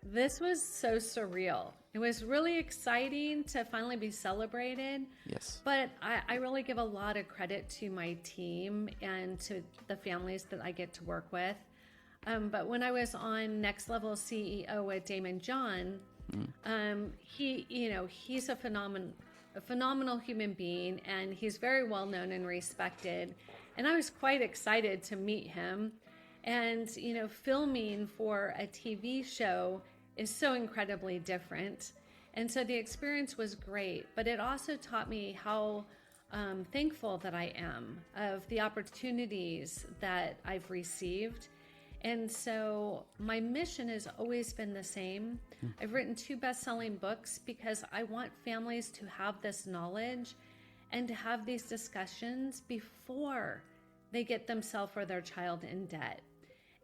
this was so surreal. It was really exciting to finally be celebrated. Yes. But I really give a lot of credit to my team and to the families that I get to work with. But when I was on Next Level CEO with Daymond John, he's a phenomenal human being, and he's very well known and respected. And I was quite excited to meet him. And, filming for a TV show is so incredibly different. And so the experience was great, but it also taught me how thankful that I am of the opportunities that I've received. And so my mission has always been the same. I've written 2 best-selling books because I want families to have this knowledge and to have these discussions before they get themselves or their child in debt.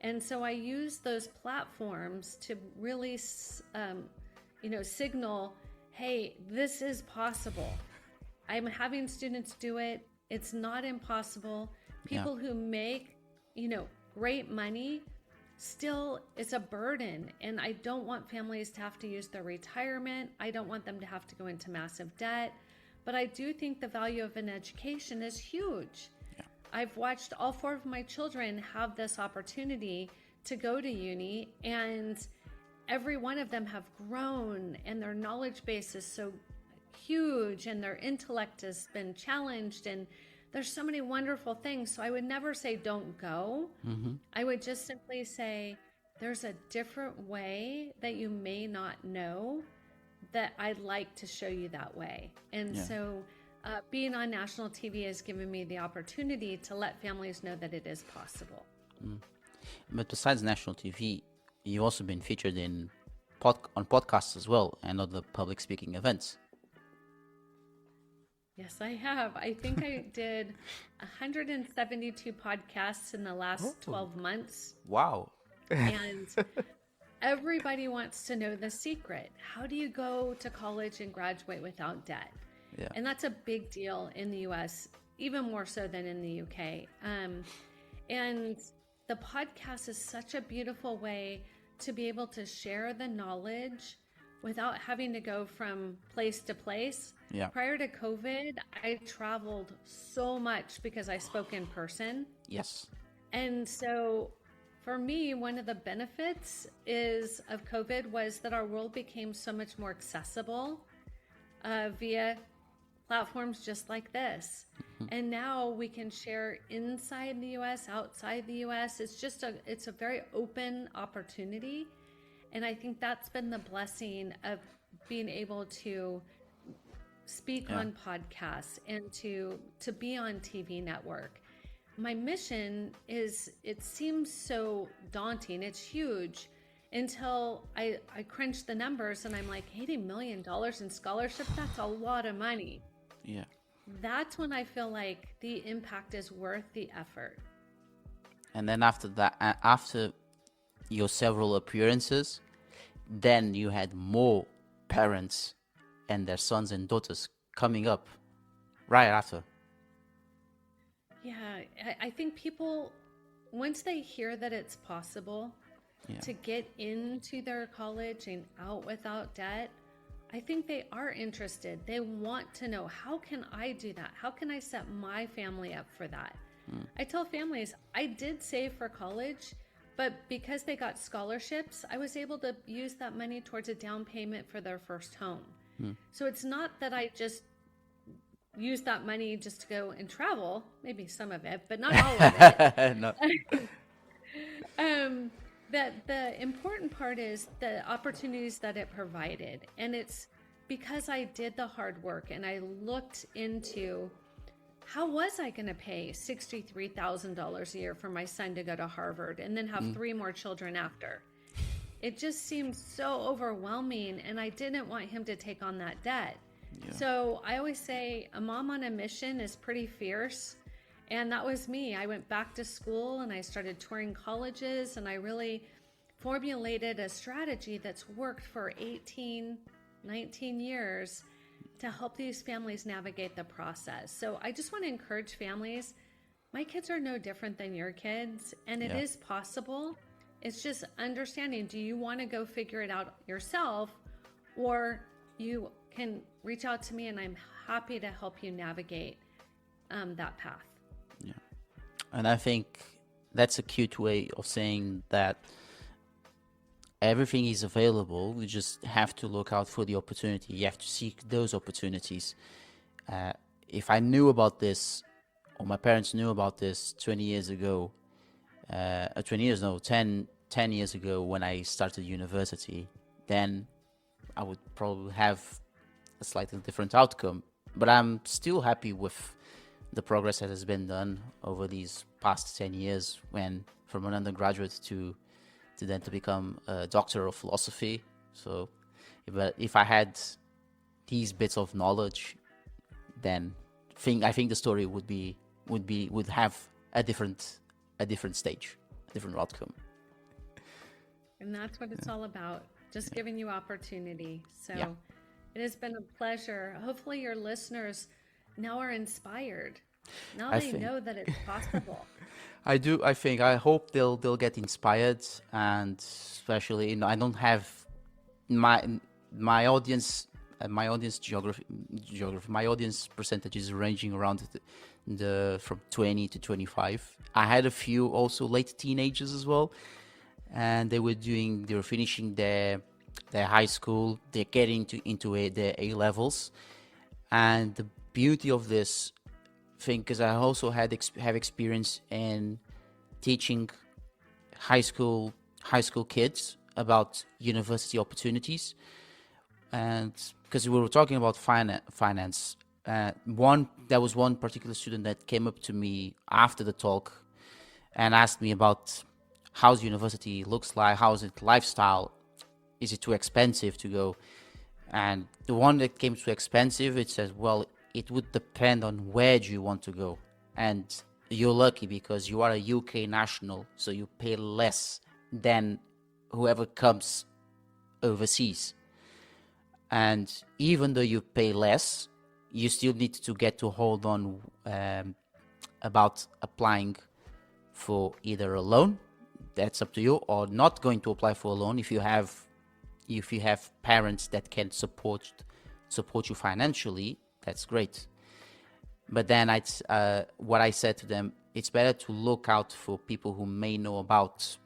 And so I use those platforms to really, signal, hey, this is possible. I'm having students do it. It's not impossible. People who make, great money, still it's a burden. And I don't want families to have to use their retirement. I don't want them to have to go into massive debt. But I do think the value of an education is huge. I've watched all 4 of my children have this opportunity to go to uni, and every one of them have grown, and their knowledge base is so huge, and their intellect has been challenged, and there's so many wonderful things. So I would never say don't go. I would just simply say there's a different way that you may not know that I'd like to show you that way. And so being on national TV has given me the opportunity to let families know that it is possible. But besides national TV, you've also been featured on podcasts as well and other public speaking events. Yes, I have. I think I did 172 podcasts in the last 12 months. Wow. And everybody wants to know the secret. How do you go to college and graduate without debt? Yeah. And that's a big deal in the US, even more so than in the UK. And the podcast is such a beautiful way to be able to share the knowledge without having to go from place to place. Yeah. Prior to COVID, I traveled so much because I spoke in person. Yes. And so for me, one of the benefits of COVID was that our world became so much more accessible via platforms just like this. And now we can share inside the US, outside the US. It's a very open opportunity. And I think that's been the blessing of being able to speak on podcasts and to be on TV network. My mission is, it seems so daunting. It's huge until I crunch the numbers and I'm like, $80 million in scholarship, that's a lot of money. Yeah. That's when I feel like the impact is worth the effort. And then after that, after your several appearances, then you had more parents and their sons and daughters coming up right after. Yeah, I think people, once they hear that it's possible to get into their college and out without debt, I think they are interested. They want to know, how can I do that? How can I set my family up for that? I tell families, I did save for college, But because they got scholarships, I was able to use that money towards a down payment for their first home. So it's not that I just use that money just to go and travel, maybe some of it, but not all of it. No. That the important part is the opportunities that it provided. And it's because I did the hard work and I looked into how was I going to pay $63,000 a year for my son to go to Harvard and then have 3 more children after. It just seemed so overwhelming, and I didn't want him to take on that debt. Yeah. So I always say a mom on a mission is pretty fierce. And that was me. I went back to school and I started touring colleges, and I really formulated a strategy that's worked for 18, 19 years to help these families navigate the process. So I just want to encourage families. My kids are no different than your kids, and it is possible. It's just understanding, do you want to go figure it out yourself, or you can reach out to me and I'm happy to help you navigate that path. Yeah. And I think that's a cute way of saying that everything is available. You just have to look out for the opportunity. You have to seek those opportunities. If I knew about this, or my parents knew about this 20 years ago, 10 years ago when I started university, then I would probably have a slightly different outcome. But I'm still happy with the progress that has been done over these past 10 years, when from an undergraduate to then to become a doctor of philosophy. So if I had these bits of knowledge, then I think the story would have a different stage, a different outcome. And that's what it's all about, just giving you opportunity. So it has been a pleasure. Hopefully your listeners now are inspired. Now they know that it's possible. I hope they'll get inspired, and especially, I don't have my audience geography, my audience percentage is ranging around from 20 to 25. I had a few also late teenagers as well, and they were finishing their high school, they're getting into their A levels. And the beauty of this thing, because I also have experience in teaching high school kids about university opportunities, and because we were talking about finance, there was one particular student that came up to me after the talk and asked me about how's university looks like, how's it lifestyle, is it too expensive to go? And the one that came too expensive, it says, well, it would depend on where do you want to go. And you're lucky because you are a UK national, so you pay less than whoever comes overseas. And even though you pay less, you still need to get to hold on about applying for either a loan, that's up to you, or not going to apply for a loan if you have parents that can support you financially. That's great. But then what I said to them, it's better to look out for people who may know about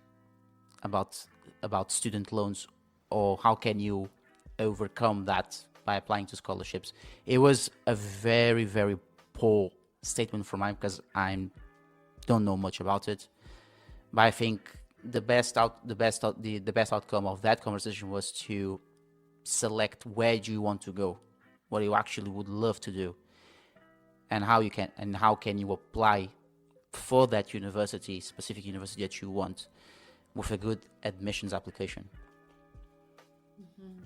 student loans, or how can you overcome that by applying to scholarships. It was a very, very poor statement from mine because I don't know much about it. But I think the best outcome of that conversation was to select where do you want to go, what you actually would love to do, and how can you apply for that specific university that you want, with a good admissions application. Mm-hmm.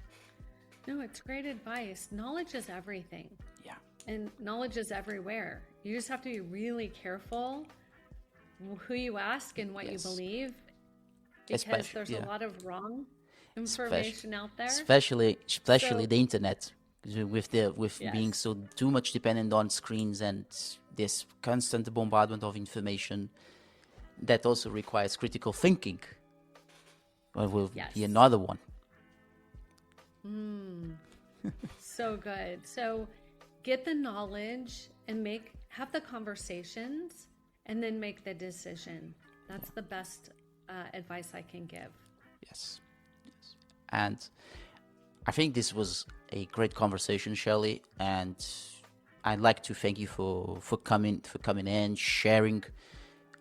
No, it's great advice. Knowledge is everything. Yeah. And knowledge is everywhere. You just have to be really careful who you ask and what you believe, because there's a lot of wrong information out there. Especially the internet, with being so too much dependent on screens and this constant bombardment of information that also requires critical thinking. Will be another one. So good. So get the knowledge and have the conversations, and then make the decision. That's the best advice I can give. Yes. And I think this was a great conversation, Shellee, and I'd like to thank you for coming in, sharing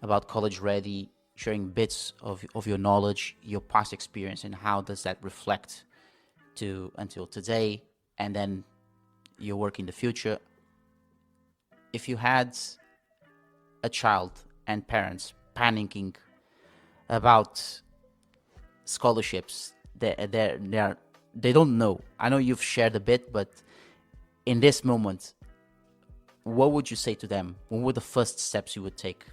about College Ready, sharing bits of your knowledge, your past experience, and how does that reflect to until today, and then your work in the future. If you had a child and parents panicking about scholarships, they don't know. I know you've shared a bit, but in this moment, what would you say to them? What were the first steps you would take?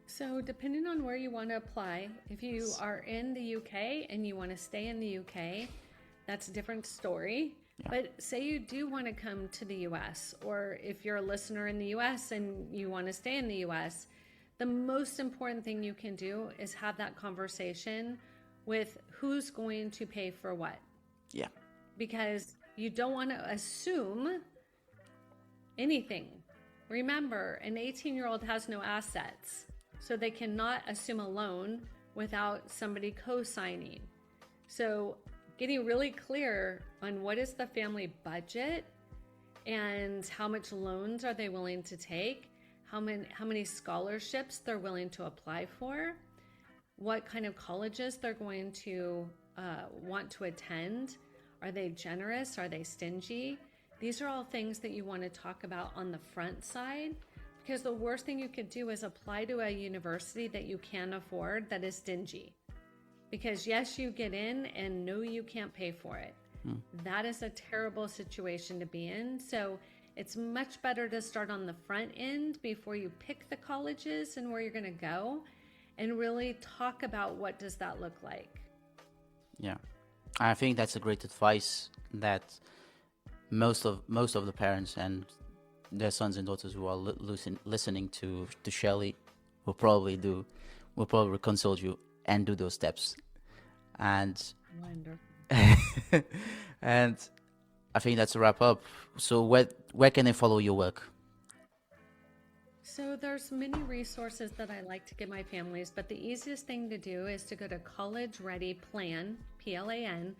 So depending on where you want to apply, if you are in the UK and you want to stay in the UK, that's a different story. Yeah. But say you do want to come to the US, or if you're a listener in the US and you want to stay in the US, the most important thing you can do is have that conversation with who's going to pay for what. Yeah. Because you don't want to assume anything. Remember, an 18-year-old has no assets, so they cannot assume a loan without somebody co-signing. So getting really clear on what is the family budget and how much loans are they willing to take, how many scholarships they're willing to apply for, what kind of colleges they're going to want to attend. Are they generous? Are they stingy? These are all things that you want to talk about on the front side, because the worst thing you could do is apply to a university that you can't afford that is stingy. Because yes, you get in, and no, you can't pay for it. That is a terrible situation to be in. So it's much better to start on the front end before you pick the colleges and where you're going to go, and really talk about what does that look like. Yeah, I think that's a great advice that most of the parents and their sons and daughters who are listening to Shellee will probably consult you and do those steps. And wonderful. And I think that's a wrap up. So where can they follow your work? So there's many resources that I like to give my families, but the easiest thing to do is to go to collegereadyplan, PLAN.info.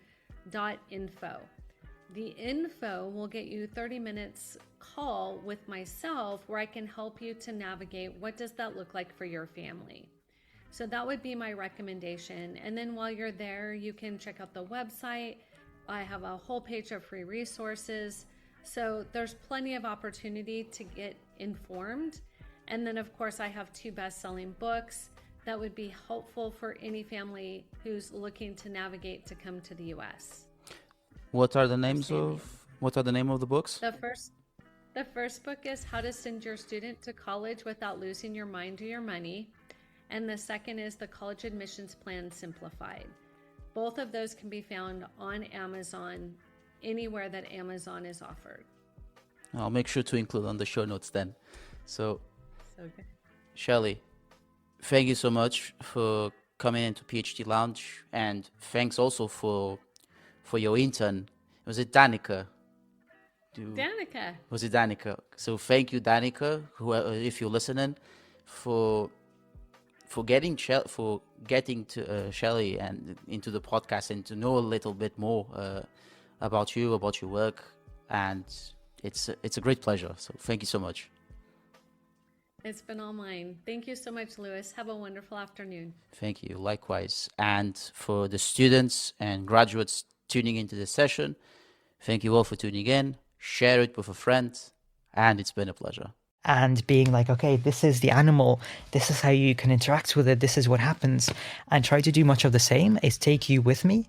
The info will get you 30 minutes call with myself where I can help you to navigate what does that look like for your family. So that would be my recommendation. And then while you're there, you can check out the website. I have a whole page of free resources. So there's plenty of opportunity to get informed. And then of course I have 2 best-selling books that would be helpful for any family who's looking to navigate to come to the US. What are the names of the books? The first book is How to Send Your Student to College Without Losing Your Mind or Your Money. And the second is The College Admissions Plan Simplified. Both of those can be found on Amazon, anywhere that Amazon is offered. I'll make sure to include on the show notes then. So good. Shellee, thank you so much for coming into PhD Lounge, and thanks also for your intern. Was it Danica? Danica. Was it Danica? So thank you, Danica, who, if you're listening, for getting to Shellee and into the podcast and to know a little bit more about you, about your work, and it's a great pleasure. So thank you so much. It's been all mine. Thank you so much, Lewis. Have a wonderful afternoon. Thank you. Likewise. And for the students and graduates tuning into this session, thank you all for tuning in. Share it with a friend, and it's been a pleasure. And being like, okay, this is the animal, this is how you can interact with it, this is what happens, and try to do much of the same is take you with me.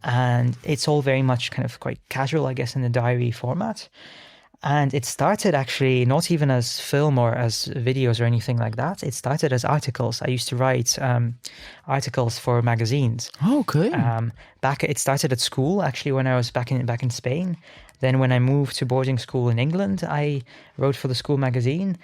And it's all very much kind of quite casual, I guess, in the diary format. And it started actually not even as film or as videos or anything like that. It started as articles. I used to write articles for magazines. Oh, okay. It started at school, actually, when I was back in Spain. Then when I moved to boarding school in England, I wrote for the school magazine.